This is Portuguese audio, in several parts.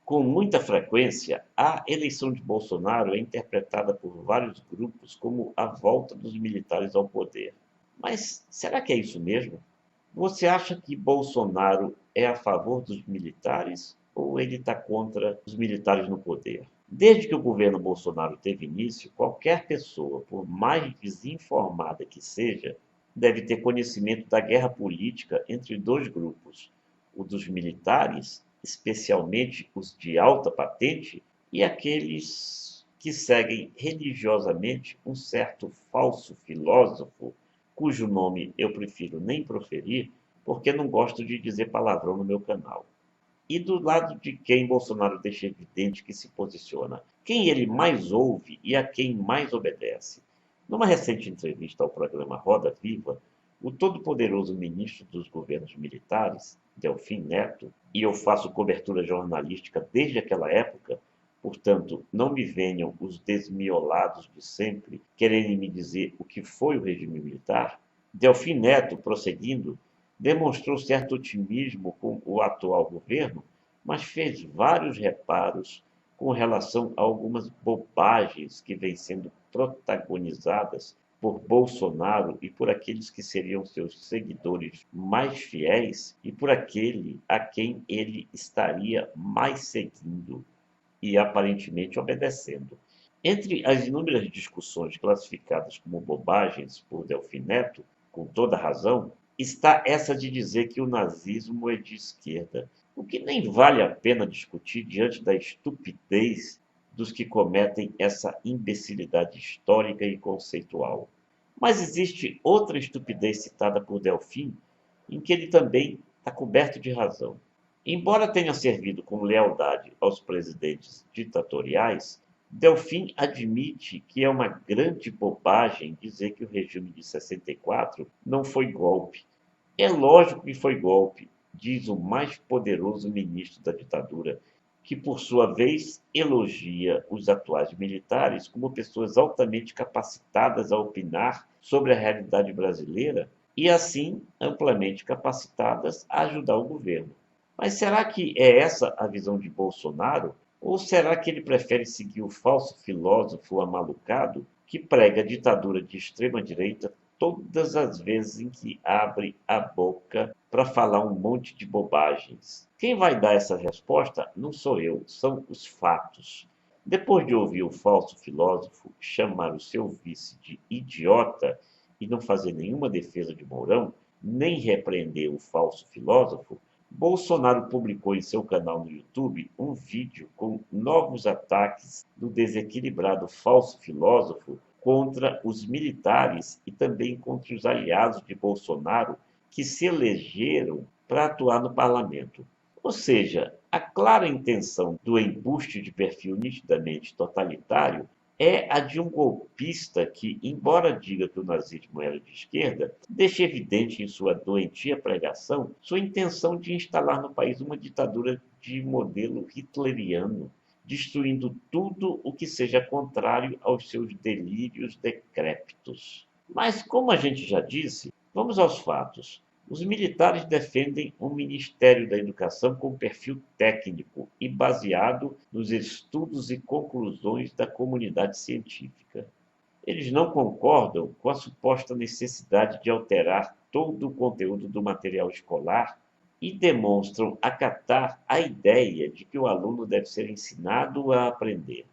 Com muita frequência, a eleição de Bolsonaro é interpretada por vários grupos como a volta dos militares ao poder. Mas será que é isso mesmo? Você acha que Bolsonaro é a favor dos militares ou ele está contra os militares no poder? Desde que o governo Bolsonaro teve início, qualquer pessoa, por mais desinformada que seja, deve ter conhecimento da guerra política entre dois grupos: o dos militares, especialmente os de alta patente, e aqueles que seguem religiosamente um certo falso filósofo, cujo nome eu prefiro nem proferir, porque não gosto de dizer palavrão no meu canal. E do lado de quem Bolsonaro deixa evidente que se posiciona, quem ele mais ouve e a quem mais obedece. Numa recente entrevista ao programa Roda Viva, o todo-poderoso ministro dos governos militares, Delfim Neto, e eu faço cobertura jornalística desde aquela época, portanto, não me venham os desmiolados de sempre quererem me dizer o que foi o regime militar. Delfim Neto, prosseguindo, demonstrou certo otimismo com o atual governo, mas fez vários reparos com relação a algumas bobagens que vêm sendo protagonizadas por Bolsonaro e por aqueles que seriam seus seguidores mais fiéis e por aquele a quem ele estaria mais seguindo e aparentemente obedecendo. Entre as inúmeras discussões classificadas como bobagens por Delfim Neto, com toda razão, está essa de dizer que o nazismo é de esquerda, o que nem vale a pena discutir diante da estupidez dos que cometem essa imbecilidade histórica e conceitual. Mas existe outra estupidez citada por Delfim, em que ele também está coberto de razão. Embora tenha servido com lealdade aos presidentes ditatoriais, Delfim admite que é uma grande bobagem dizer que o regime de 64 não foi golpe. É lógico que foi golpe, diz o mais poderoso ministro da ditadura, que por sua vez elogia os atuais militares como pessoas altamente capacitadas a opinar sobre a realidade brasileira e, assim, amplamente capacitadas a ajudar o governo. Mas será que é essa a visão de Bolsonaro? Ou será que ele prefere seguir o falso filósofo amalucado que prega a ditadura de extrema-direita todas as vezes em que abre a boca para falar um monte de bobagens? Quem vai dar essa resposta não sou eu, são os fatos. Depois de ouvir o falso filósofo chamar o seu vice de idiota e não fazer nenhuma defesa de Mourão, nem repreender o falso filósofo, Bolsonaro publicou em seu canal no YouTube um vídeo com novos ataques do desequilibrado falso filósofo contra os militares e também contra os aliados de Bolsonaro que se elegeram para atuar no parlamento. Ou seja, a clara intenção do embuste de perfil nitidamente totalitário é a de um golpista que, embora diga que o nazismo era de esquerda, deixa evidente em sua doentia pregação sua intenção de instalar no país uma ditadura de modelo hitleriano, destruindo tudo o que seja contrário aos seus delírios decrépitos. Mas, como a gente já disse, vamos aos fatos. Os militares defendem um Ministério da Educação com perfil técnico e baseado nos estudos e conclusões da comunidade científica. Eles não concordam com a suposta necessidade de alterar todo o conteúdo do material escolar e demonstram acatar a ideia de que o aluno deve ser ensinado a aprender.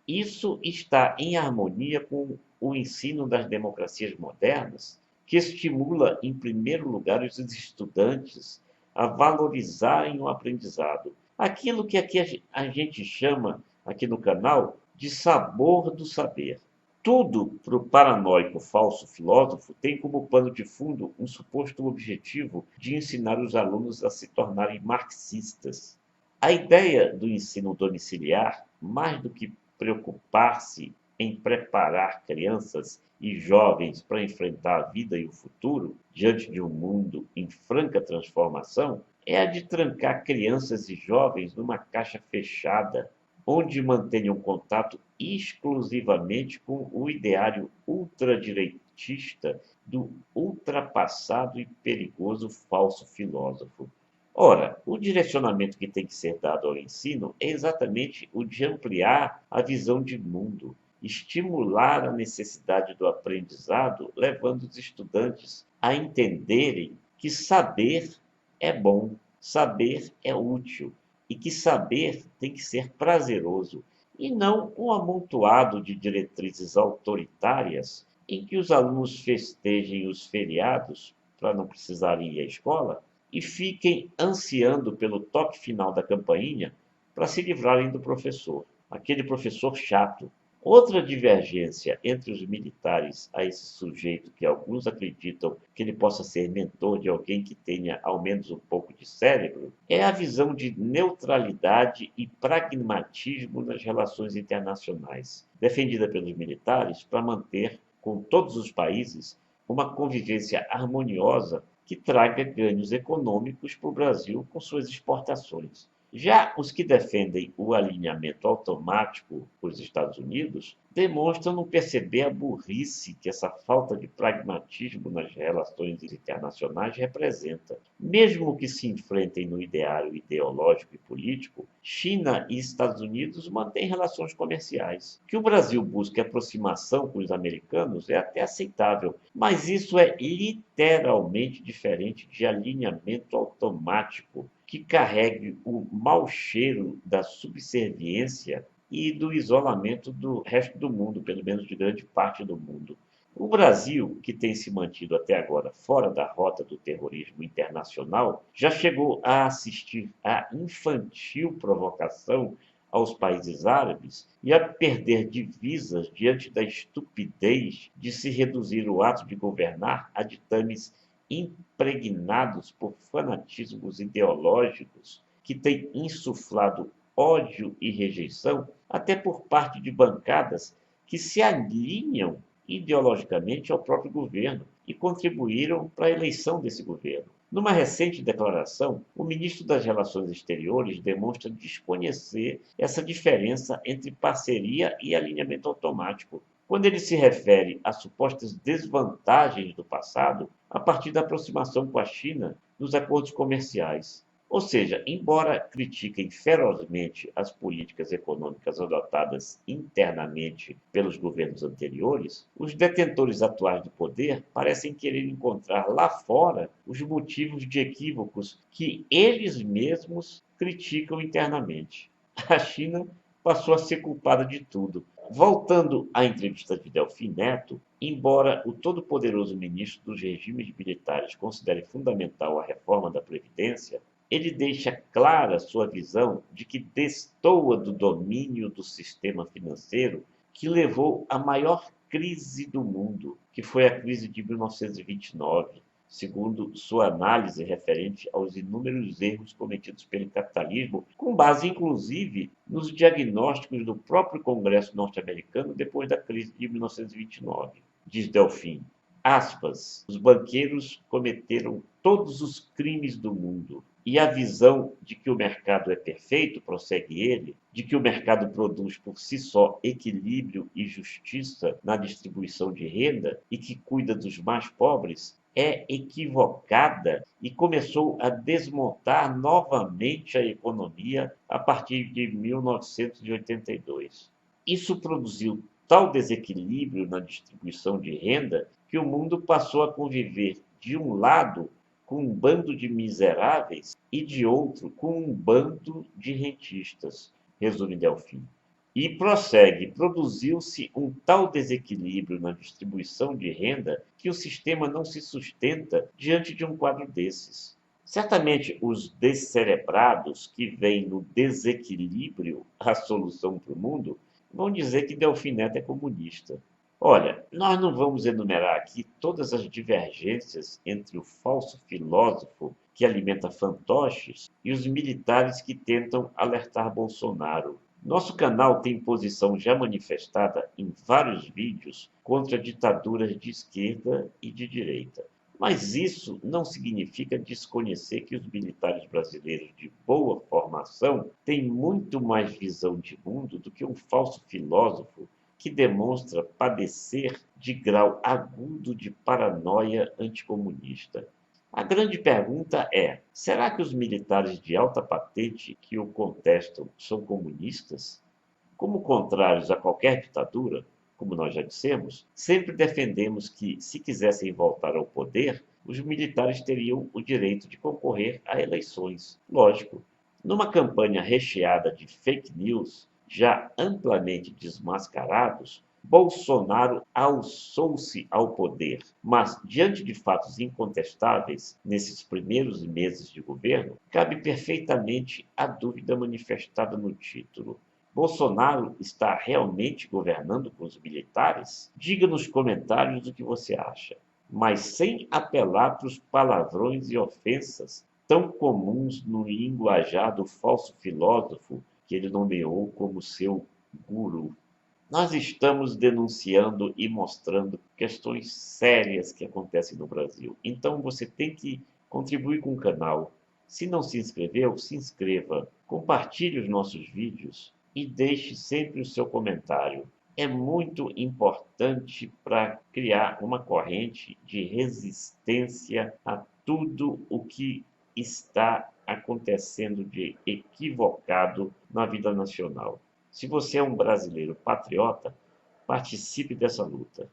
Isso está em harmonia com o ensino das democracias modernas, que estimula, em primeiro lugar, os estudantes a valorizarem o aprendizado. Aquilo que aqui a gente chama, aqui no canal, de sabor do saber. Tudo para o paranoico falso filósofo tem como pano de fundo um suposto objetivo de ensinar os alunos a se tornarem marxistas. A ideia do ensino domiciliar, mais do que preocupar-se em preparar crianças e jovens para enfrentar a vida e o futuro diante de um mundo em franca transformação, é a de trancar crianças e jovens numa caixa fechada, onde mantenham contato exclusivamente com o ideário ultradireitista do ultrapassado e perigoso falso filósofo. Ora, o direcionamento que tem que ser dado ao ensino é exatamente o de ampliar a visão de mundo, estimular a necessidade do aprendizado, levando os estudantes a entenderem que saber é bom, saber é útil e que saber tem que ser prazeroso e não um amontoado de diretrizes autoritárias em que os alunos festejem os feriados para não precisarem ir à escola e fiquem ansiando pelo toque final da campainha para se livrarem do professor, aquele professor chato. Outra divergência entre os militares a esse sujeito, que alguns acreditam que ele possa ser mentor de alguém que tenha ao menos um pouco de cérebro, é a visão de neutralidade e pragmatismo nas relações internacionais, defendida pelos militares para manter com todos os países uma convivência harmoniosa que traga ganhos econômicos para o Brasil com suas exportações. Já os que defendem o alinhamento automático com os Estados Unidos demonstram não perceber a burrice que essa falta de pragmatismo nas relações internacionais representa. Mesmo que se enfrentem no ideário ideológico e político, China e Estados Unidos mantêm relações comerciais. Que o Brasil busque aproximação com os americanos é até aceitável, mas isso é literalmente diferente de alinhamento automático que carregue o mau cheiro da subserviência e do isolamento do resto do mundo, pelo menos de grande parte do mundo. O Brasil, que tem se mantido até agora fora da rota do terrorismo internacional, já chegou a assistir à infantil provocação aos países árabes e a perder divisas diante da estupidez de se reduzir o ato de governar a ditames impregnados por fanatismos ideológicos que têm insuflado ódio e rejeição até por parte de bancadas que se alinham ideologicamente ao próprio governo e contribuíram para a eleição desse governo. Numa recente declaração, o ministro das Relações Exteriores demonstra desconhecer essa diferença entre parceria e alinhamento automático, quando ele se refere a supostas desvantagens do passado a partir da aproximação com a China nos acordos comerciais. Ou seja, embora critiquem ferozmente as políticas econômicas adotadas internamente pelos governos anteriores, os detentores atuais do poder parecem querer encontrar lá fora os motivos de equívocos que eles mesmos criticam internamente. A China passou a ser culpada de tudo. Voltando à entrevista de Delfim Neto, embora o todo-poderoso ministro dos regimes militares considere fundamental a reforma da Previdência, ele deixa clara sua visão de que destoa do domínio do sistema financeiro que levou à maior crise do mundo, que foi a crise de 1929, segundo sua análise referente aos inúmeros erros cometidos pelo capitalismo, com base inclusive nos diagnósticos do próprio Congresso norte-americano depois da crise de 1929. Diz Delfim, aspas, os banqueiros cometeram todos os crimes do mundo. E a visão de que o mercado é perfeito, prossegue ele, de que o mercado produz por si só equilíbrio e justiça na distribuição de renda e que cuida dos mais pobres, é equivocada e começou a desmontar novamente a economia a partir de 1982. Isso produziu tal desequilíbrio na distribuição de renda que o mundo passou a conviver, de um lado, com um bando de miseráveis e, de outro, com um bando de rentistas, resume Delfim. E prossegue, produziu-se um tal desequilíbrio na distribuição de renda que o sistema não se sustenta diante de um quadro desses. Certamente os descerebrados que veem no desequilíbrio a solução para o mundo vão dizer que Delfim Neto é comunista. Olha, nós não vamos enumerar aqui todas as divergências entre o falso filósofo que alimenta fantoches e os militares que tentam alertar Bolsonaro. Nosso canal tem posição já manifestada em vários vídeos contra ditaduras de esquerda e de direita. Mas isso não significa desconhecer que os militares brasileiros de boa formação têm muito mais visão de mundo do que um falso filósofo que demonstra padecer de grau agudo de paranoia anticomunista. A grande pergunta é: será que os militares de alta patente que o contestam são comunistas? Como contrários a qualquer ditadura, como nós já dissemos, sempre defendemos que, se quisessem voltar ao poder, os militares teriam o direito de concorrer a eleições. Lógico, numa campanha recheada de fake news, já amplamente desmascarados, Bolsonaro alçou-se ao poder, mas, diante de fatos incontestáveis nesses primeiros meses de governo, cabe perfeitamente a dúvida manifestada no título. Bolsonaro está realmente governando com os militares? Diga nos comentários o que você acha, mas sem apelar para os palavrões e ofensas tão comuns no linguajar do falso filósofo que ele nomeou como seu guru. Nós estamos denunciando e mostrando questões sérias que acontecem no Brasil. Então você tem que contribuir com o canal. Se não se inscreveu, se inscreva, compartilhe os nossos vídeos e deixe sempre o seu comentário. É muito importante para criar uma corrente de resistência a tudo o que está acontecendo de equivocado na vida nacional. Se você é um brasileiro patriota, participe dessa luta.